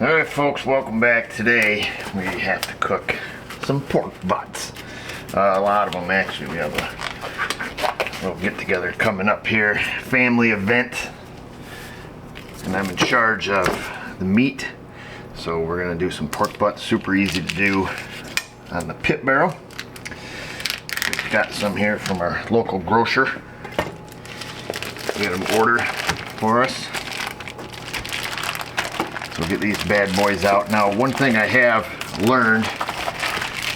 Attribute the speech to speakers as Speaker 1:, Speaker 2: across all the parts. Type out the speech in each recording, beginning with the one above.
Speaker 1: Alright folks, welcome back. Today we have to cook some pork butts. A lot of them actually. We have a little get together coming up here, family event, and I'm in charge of the meat. So we're gonna do some pork butts, super easy to do on the pit barrel. We've got some here from our local grocer. We got them ordered for us. We'll get these bad boys out. Now, one thing I have learned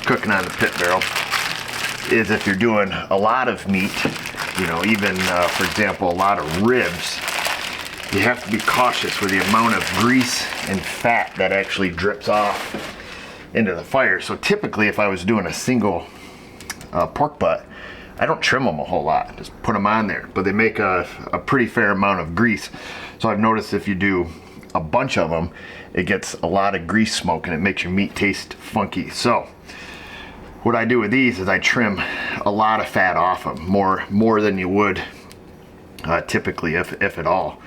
Speaker 1: cooking on the pit barrel is if you're doing a lot of meat, you know, even for example, a lot of ribs, you have to be cautious with the amount of grease and fat that actually drips off into the fire. So typically, if I was doing a single pork butt, I don't trim them a whole lot, just put them on there. But they make a pretty fair amount of grease. So I've noticed if you do a bunch of them, it gets a lot of grease smoke and it makes your meat taste funky. So what I do with these is I trim a lot of fat off them, more than you would typically, if at all.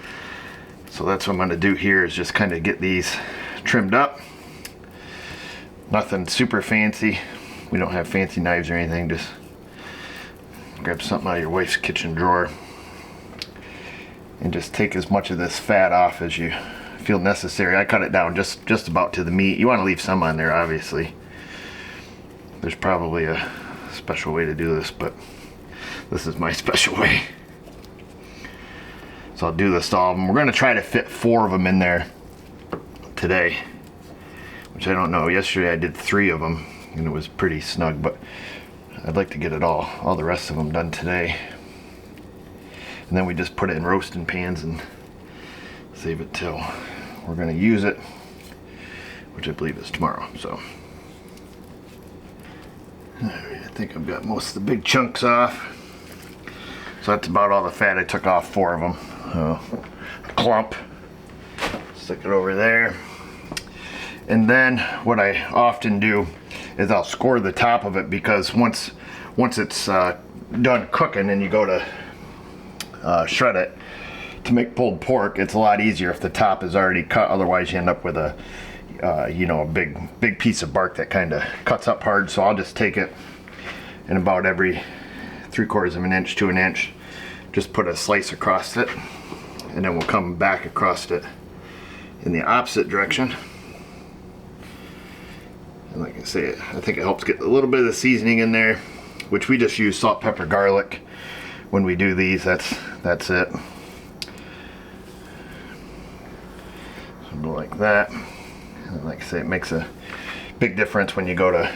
Speaker 1: So that's what I'm going to do here, is just kind of get these trimmed up. Nothing super fancy. We don't have fancy knives or anything. Just grab something out of your wife's kitchen drawer and just take as much of this fat off as you feel necessary. I cut it down just about to the meat. You want to leave some on there, obviously. There's probably a special way to do this, but this is my special way. So I'll do this to all of them. We're going to try to fit 4 of them in there today, which I don't know. Yesterday I did 3 of them and it was pretty snug, but I'd like to get it all the rest of them done today. And then we just put it in roasting pans and save it till we're going to use it, which I believe is tomorrow. So I think I've got most of the big chunks off. So that's about all the fat. I took off 4 of them. Clump. Stick it over there. And then what I often do is I'll score the top of it, because once it's done cooking and you go to shred it to make pulled pork, it's a lot easier if the top is already cut. Otherwise you end up with a big piece of bark that kind of cuts up hard. So I'll just take it and about every 3/4 of an inch to an inch, just put a slice across it, and then we'll come back across it in the opposite direction. And like I say, I think it helps get a little bit of the seasoning in there, which we just use salt, pepper, garlic when we do these. That's it. So go like that. And like I say, it makes a big difference when you go to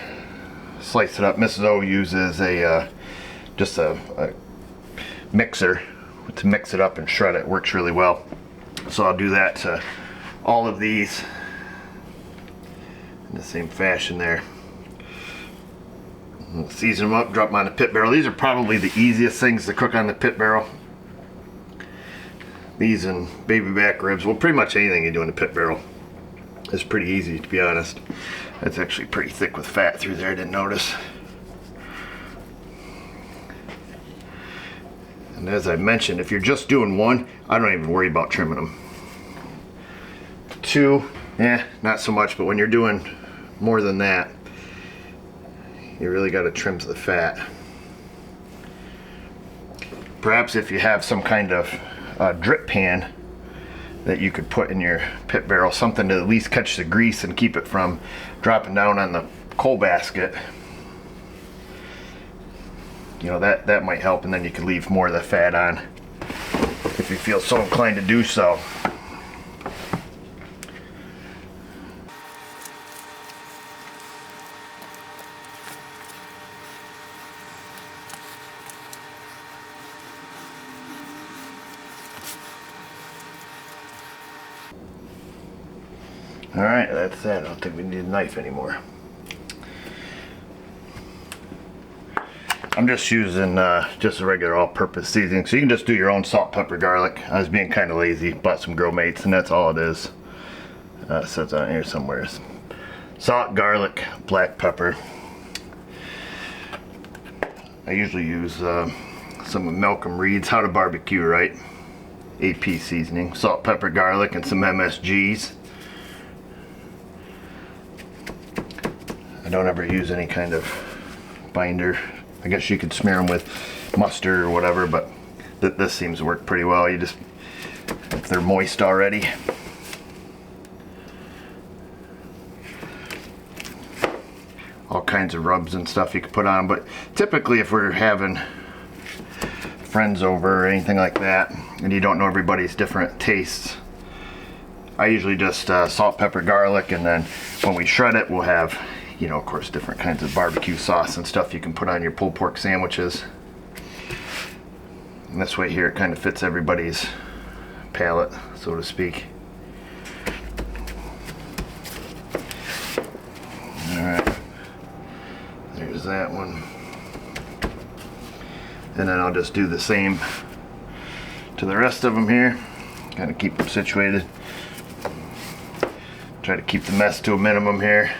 Speaker 1: slice it up. Mrs. O uses just a mixer to mix it up and shred it. It works really well. So I'll do that to all of these in the same fashion there. Season them up, drop them on the pit barrel. These are probably the easiest things to cook on the pit barrel. These and baby back ribs, well, pretty much anything you do in the pit barrel is pretty easy, to be honest. It's actually pretty thick with fat through there, I didn't notice. And as I mentioned, if you're just doing 1, I don't even worry about trimming them. 2, not so much, but when you're doing more than that, you really got to trim the fat. Perhaps if you have some kind of drip pan that you could put in your pit barrel, something to at least catch the grease and keep it from dropping down on the coal basket, you know, that might help. And then you can leave more of the fat on if you feel so inclined to do so. Alright, that's that. I don't think we need a knife anymore. I'm just using just a regular all-purpose seasoning, so you can just do your own salt, pepper, garlic. I was being kind of lazy, bought some Grow Mates, and that's all it is. It says on here somewhere. Salt, garlic, black pepper. I usually use some of Malcolm Reed's How to Barbecue Right AP seasoning, salt, pepper, garlic, and some MSGs. don't ever use any kind of binder. I guess you could smear them with mustard or whatever, but this seems to work pretty well. You just, if they're moist already. All kinds of rubs and stuff you could put on, but typically if we're having friends over or anything like that, and you don't know everybody's different tastes, I usually just salt, pepper, garlic, and then when we shred it, we'll have, you know, of course, different kinds of barbecue sauce and stuff you can put on your pulled pork sandwiches. And this way here, it kind of fits everybody's palate, so to speak. All right, there's that one. And then I'll just do the same to the rest of them here. Kind of keep them situated. Try to keep the mess to a minimum here.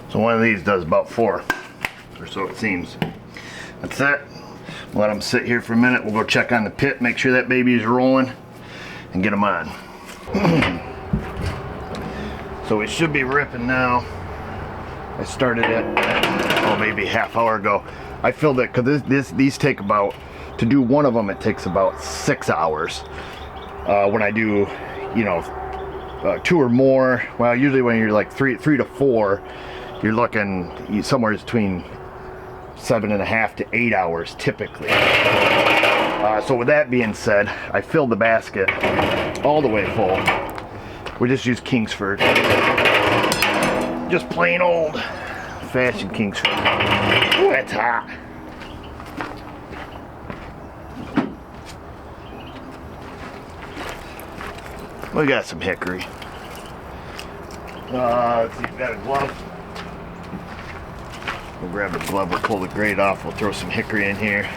Speaker 1: So one of these does about 4, or so it seems. That's it. Let them sit here for a minute. We'll go check on the pit, make sure that baby is rolling, and get them on. So it should be ripping now. I started it, oh, maybe a half hour ago. I filled it, because these take about, to do one of them, it takes about 6 hours. When I do, you know, 2 or more, well, usually when you're like 3 to 4, you're looking somewhere between 7.5 to 8 hours typically. So with that being said, I filled the basket all the way full. We just use Kingsford, just plain old fashioned Kingsford. Ooh, that's hot. We got some hickory. Let's see, got a glove. We'll grab the glove, we'll pull the grate off, we'll throw some hickory in here.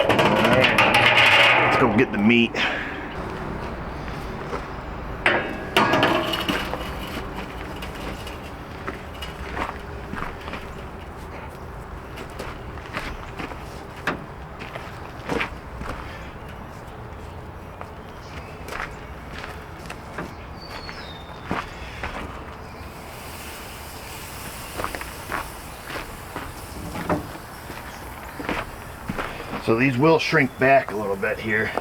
Speaker 1: Alright, let's go get the meat. So these will shrink back a little bit here.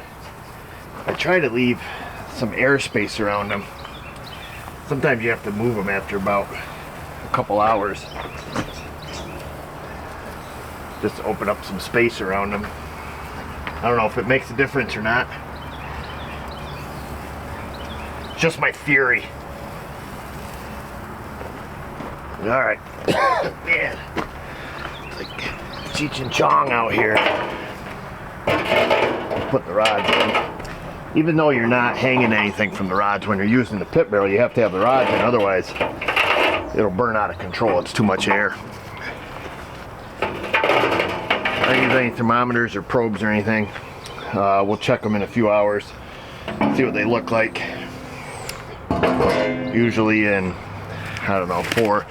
Speaker 1: I try to leave some airspace around them. Sometimes you have to move them after about a couple hours, just to open up some space around them. I don't know if it makes a difference or not. It's just my theory. All right, man, it's like Cheech and Chong out here. Put the rods in. Even though you're not hanging anything from the rods when you're using the pit barrel, you have to have the rods in, otherwise it'll burn out of control. It's too much air. I don't use any thermometers or probes or anything. We'll check them in a few hours, see what they look like. Usually in, I don't know, 4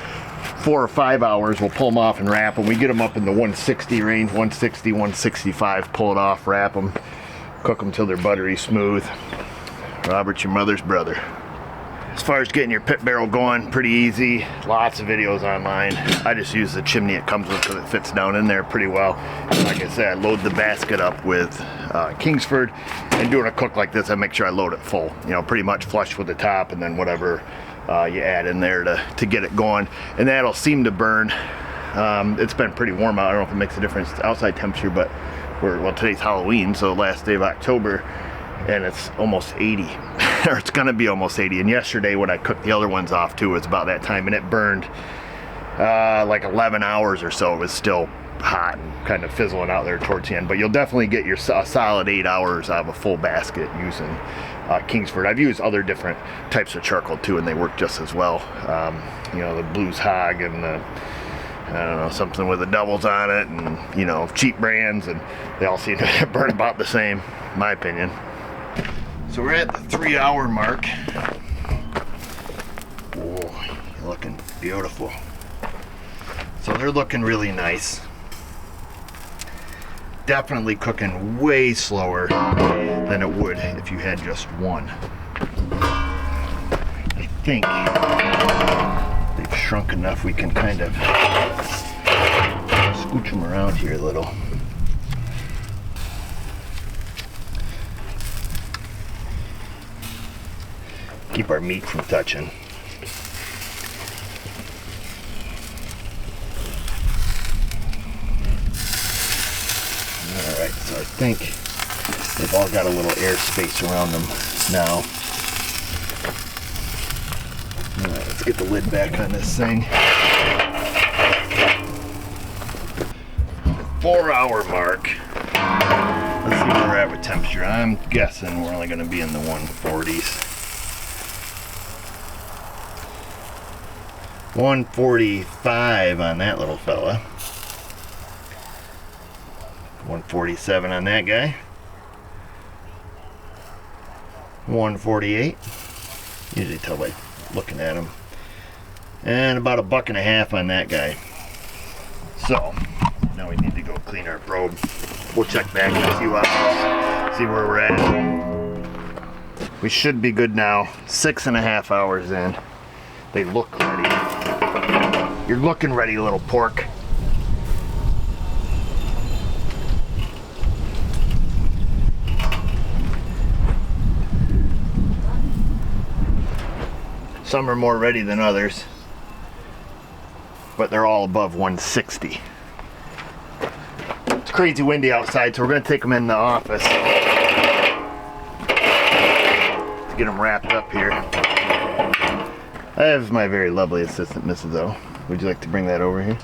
Speaker 1: or 5 hours, we'll pull them off and wrap them. We get them up in the 160 range, 160, 165, pull it off, wrap them, cook them till they're buttery smooth. Robert's your mother's brother. As far as getting your pit barrel going, pretty easy. Lots of videos online. I just use the chimney it comes with because it fits down in there pretty well. And like I said, I load the basket up with Kingsford, and doing a cook like this, I make sure I load it full. You know, pretty much flush with the top, and then whatever you add in there to get it going. And that'll seem to burn. It's been pretty warm out. I don't know if it makes a difference. It's outside temperature, but well, today's Halloween, so last day of October, and it's almost 80, or it's gonna be almost 80. And yesterday when I cooked the other ones off too, it was about that time, and it burned like 11 hours or so. It was still hot and kind of fizzling out there towards the end, but you'll definitely get your solid 8 hours out of a full basket using Kingsford. I've used other different types of charcoal too, and they work just as well. You know, the Blues Hog and the, I don't know, something with the doubles on it, and you know, cheap brands, and they all seem to burn about the same, in my opinion. So we're at the 3 hour mark. Oh, you're looking beautiful. So they're looking really nice. Definitely cooking way slower than it would if you had just one. I think they've shrunk enough we can kind of scooch them around here a little. Keep our meat from touching. Alright, so I think they've all got a little air space around them now. Alright, let's get the lid back on this thing. 4 hour mark. Let's see where we're at with temperature. I'm guessing we're only going to be in the 140s. 145 on that little fella. 147 on that guy. 148. Usually tell by looking at him. And about $1.50 on that guy. So now we need to go clean our probe. We'll check back in a few hours, see where we're at. We should be good now. 6.5 hours in. They look ready. You're looking ready, little pork. Some are more ready than others, but they're all above 160. It's crazy windy outside, so we're going to take them in the office to get them wrapped up here. I have my very lovely assistant, Mrs. O. Would you like to bring that over here?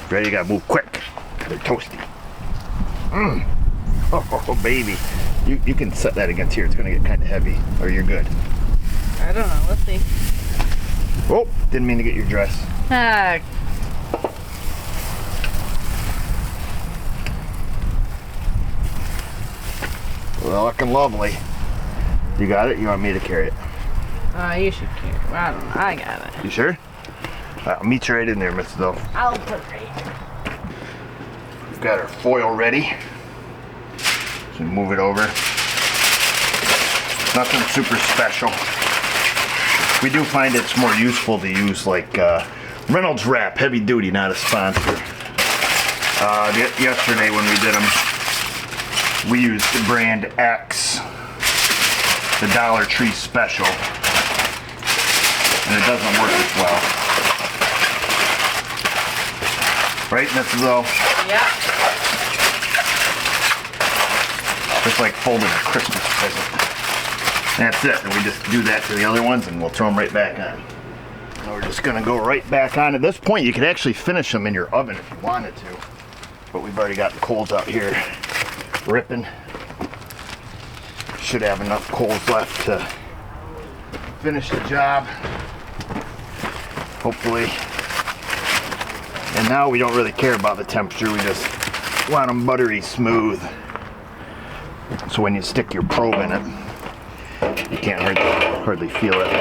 Speaker 1: Ready? You gotta move quick. They're toasty. Oh, baby. You can set that against here. It's gonna get kind of heavy, or you're good.
Speaker 2: I don't know. Let's see.
Speaker 1: Oh, didn't mean to get your dress.
Speaker 2: Ah.
Speaker 1: Well, looking lovely. You got it? You want me to carry it?
Speaker 2: You should carry it. I don't know. I got it.
Speaker 1: You sure? I'll meet you right in there, Mrs. O.
Speaker 2: I'll put it right here.
Speaker 1: We've got our foil ready. So move it over. Nothing super special. We do find it's more useful to use like Reynolds Wrap, heavy duty, not a sponsor. Yesterday when we did them, we used the brand X, the Dollar Tree Special, and it doesn't work as well. Right, Mrs. O?
Speaker 2: Yeah.
Speaker 1: Just like folding a Christmas present. That's it, and we just do that to the other ones and we'll throw them right back on. And we're just gonna go right back on. At this point, you could actually finish them in your oven if you wanted to, but we've already got the coals out here ripping. Should have enough coals left to finish the job, hopefully. And now we don't really care about the temperature, we just want them buttery smooth. So when you stick your probe in it, you can't hardly feel it.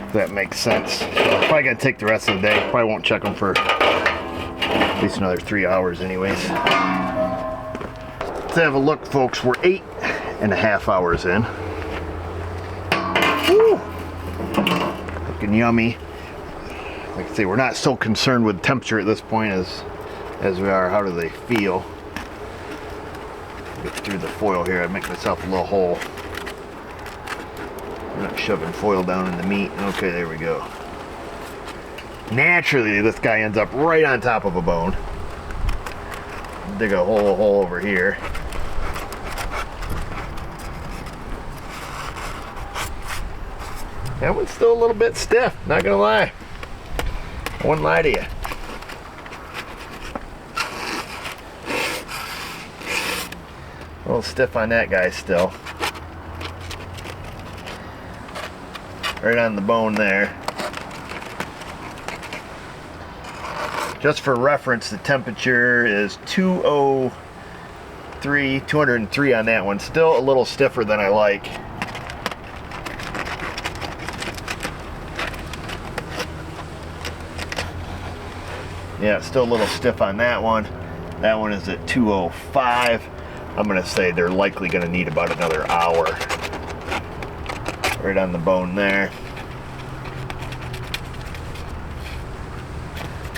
Speaker 1: If that makes sense. Probably gotta take the rest of the day. Probably won't check them for at least another 3 hours anyways. Let's have a look, folks. We're 8.5 hours in. Woo! Looking yummy. Like I say, we're not so concerned with temperature at this point as we are how do they feel. Get through the foil here. I'd make myself a little hole. I'm not shoving foil down in the meat. Okay, there we go. Naturally, this guy ends up right on top of a bone. dig a hole over here. That one's still a little bit stiff, not gonna lie. I wouldn't lie to you. A little stiff on that guy still. Right on the bone there. Just for reference, the temperature is 203 on that one. Still a little stiffer than I like. Yeah, still a little stiff on that one. That one is at 205. I'm gonna say they're likely gonna need about another hour. Right on the bone there.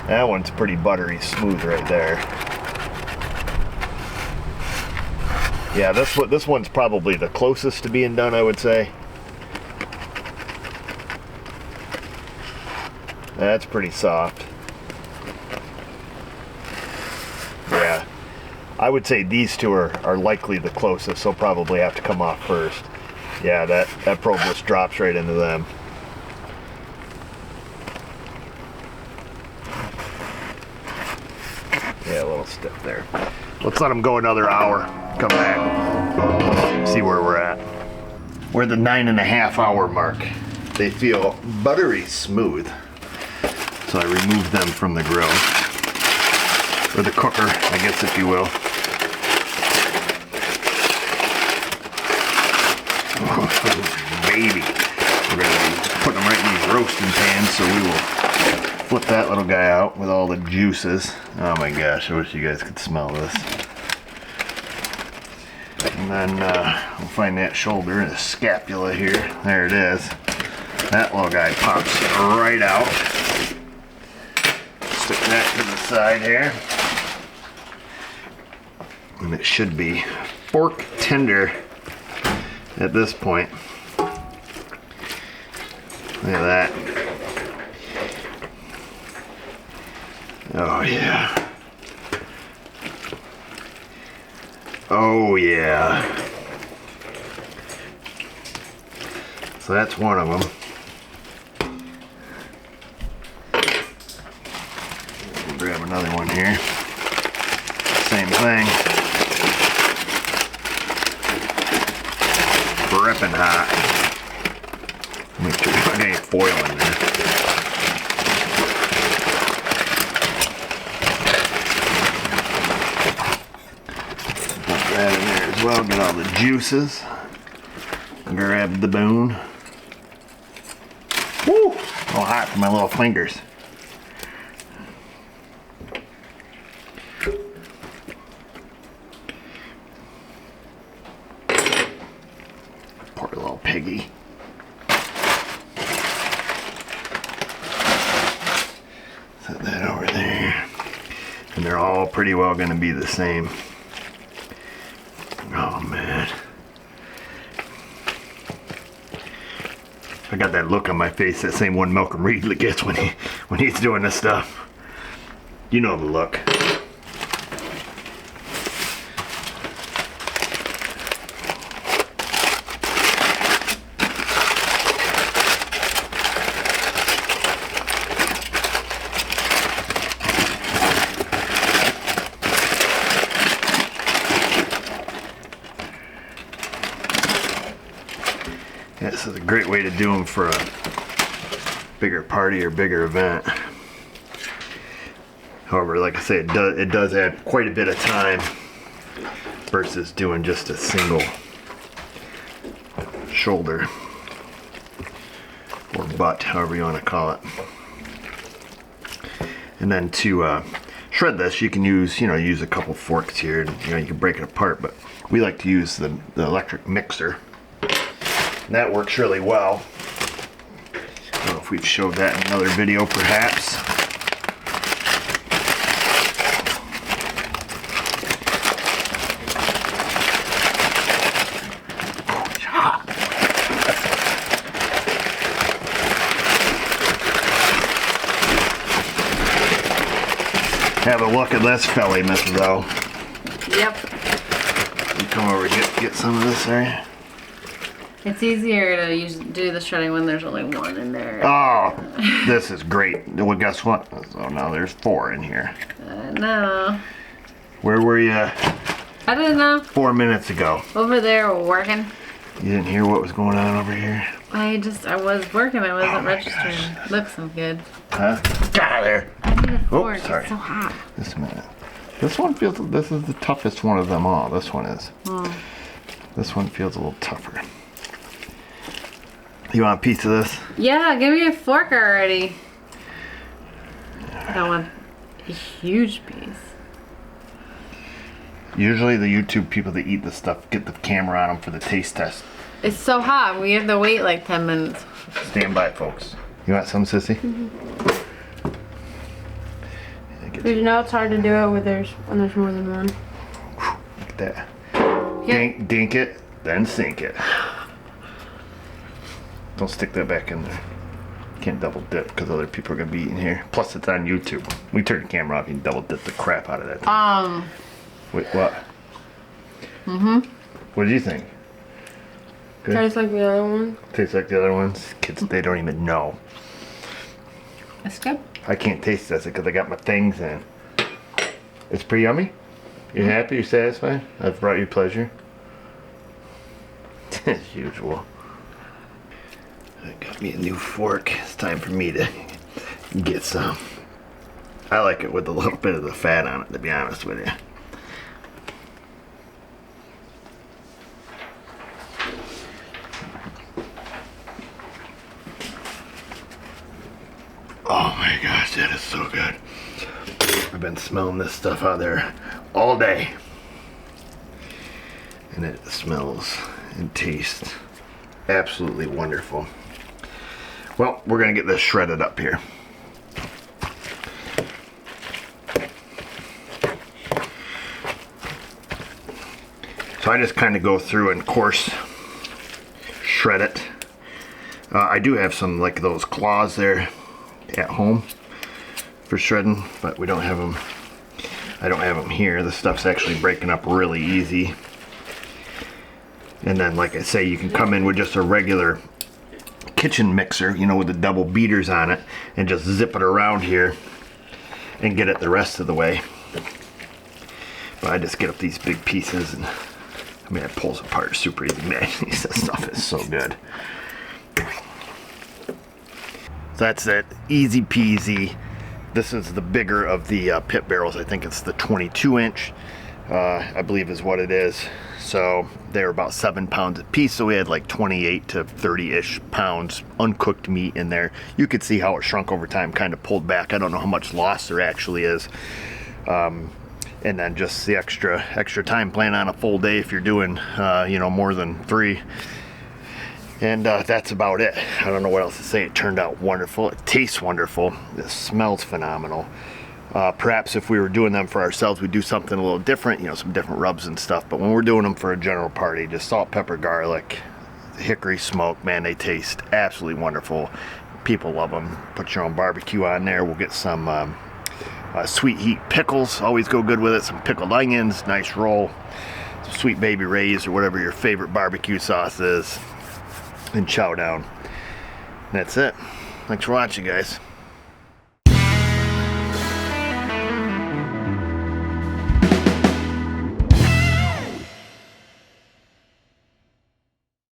Speaker 1: That one's pretty buttery smooth right there. Yeah, this one's probably the closest to being done, I would say. That's pretty soft. Yeah, I would say these two are likely the closest, so probably have to come off first. Yeah, that probe just drops right into them. Yeah, a little stiff there. Let's let them go another hour. Come back. See where we're at. We're at the 9.5 hour mark. They feel buttery smooth. So I removed them from the grill. Or the cooker, I guess, if you will. Oh, baby. We're going to be putting them right in these roasting pans, so we will flip that little guy out with all the juices. Oh my gosh, I wish you guys could smell this. And then we'll find that shoulder and the scapula here. There it is. That little guy pops right out. Stick that to the side here. And it should be fork tender at this point. Look at that. Oh yeah. Oh yeah. So that's one of them. We'll grab another one here. Same thing. Ripping hot. Make sure you don't get any foil in there. Put that in there as well. Get all the juices. Grab the bone. Woo! A little hot for my little fingers. Poor little piggy. Set that over there. And they're all pretty well going to be the same. Oh man. I got that look on my face, that same one Malcolm Reed gets when he's doing this stuff. You know the look. Yeah, this is a great way to do them for a bigger party or bigger event. However, like I say, it does add quite a bit of time versus doing just a single shoulder or butt, however you want to call it. And then to shred this, you can use a couple forks here, and you can break it apart. But we like to use the electric mixer. And that works really well. I don't know if we've showed that in another video, perhaps. Have a look at this filament though.
Speaker 2: Yep.
Speaker 1: You come over here, get some of this area.
Speaker 2: It's easier to do the shredding when there's only one in there.
Speaker 1: Oh, this is great. Well, guess what? Oh, now there's 4 in here.
Speaker 2: No.
Speaker 1: Where were you
Speaker 2: I didn't know.
Speaker 1: 4 minutes ago?
Speaker 2: Over there working.
Speaker 1: You didn't hear what was going on over here?
Speaker 2: I was working. I wasn't
Speaker 1: my
Speaker 2: registering.
Speaker 1: gosh.
Speaker 2: Looks so good.
Speaker 1: Huh? Get out of there.
Speaker 2: I need a
Speaker 1: Oh,
Speaker 2: fork.
Speaker 1: sorry.
Speaker 2: It's so hot.
Speaker 1: This minute. This one feels, this is the toughest one of them all. This one is.
Speaker 2: Oh.
Speaker 1: This one feels a little tougher. You want a piece of this?
Speaker 2: Yeah, give me a fork already. I want a huge piece.
Speaker 1: Usually the YouTube people that eat this stuff get the camera on them for the taste test.
Speaker 2: It's so hot. We have to wait like 10 minutes.
Speaker 1: Stand by, folks. You want some, Sissy?
Speaker 3: You know it's hard to do it when there's more than one.
Speaker 1: Look at that.
Speaker 2: Yeah.
Speaker 1: Dink it, then sink it. Don't stick that back in there. Can't double dip because other people are gonna be eating here. Plus, it's on YouTube. We turn the camera off. You can double dip the crap out of that. Wait, what? What did you think? Good?
Speaker 3: Tastes like the other one.
Speaker 1: Tastes like the other ones. Kids, they don't even know.
Speaker 2: That's good.
Speaker 1: I can't taste this because I got my things in. It's pretty yummy. You happy? You satisfied? I've brought you pleasure. As usual. I got me a new fork. It's time for me to get some. I like it with a little bit of the fat on it, to be honest with you. Oh my gosh, that is so good. I've been smelling this stuff out there all day. And it smells and tastes absolutely wonderful. Well, we're gonna get this shredded up here. So I just kind of go through and coarse shred it. I do have some like those claws there at home for shredding, but we don't have them. I don't have them here. The stuff's actually breaking up really easy. And then, like I say, you can come in with just a regular kitchen mixer, you know, with the double beaters on it, and just zip it around here and get it the rest of the way. But I just get up these big pieces, and I mean, it pulls apart super easy. Man, this stuff is so good. So that's that, easy peasy. This is the bigger of the pit barrels. I think it's the 22 inch, I believe is what it is. So they're about 7 pounds a piece. So we had like 28 to 30-ish pounds uncooked meat in there. You could see how it shrunk over time, kind of pulled back. I don't know how much loss there actually is. And then just the extra time, plan on a full day if you're doing, you know, more than 3. And that's about it. I don't know what else to say. It turned out wonderful. It tastes wonderful. It smells phenomenal. Perhaps if we were doing them for ourselves, we'd do something a little different, you know, some different rubs and stuff. But when we're doing them for a general party, just salt, pepper, garlic, hickory smoke, man, they taste absolutely wonderful. People love them. Put your own barbecue on there. We'll get some sweet heat pickles. Always go good with it. Some pickled onions, nice roll. Some Sweet Baby Ray's or whatever your favorite barbecue sauce is. And chow down. That's it. Thanks for watching, guys.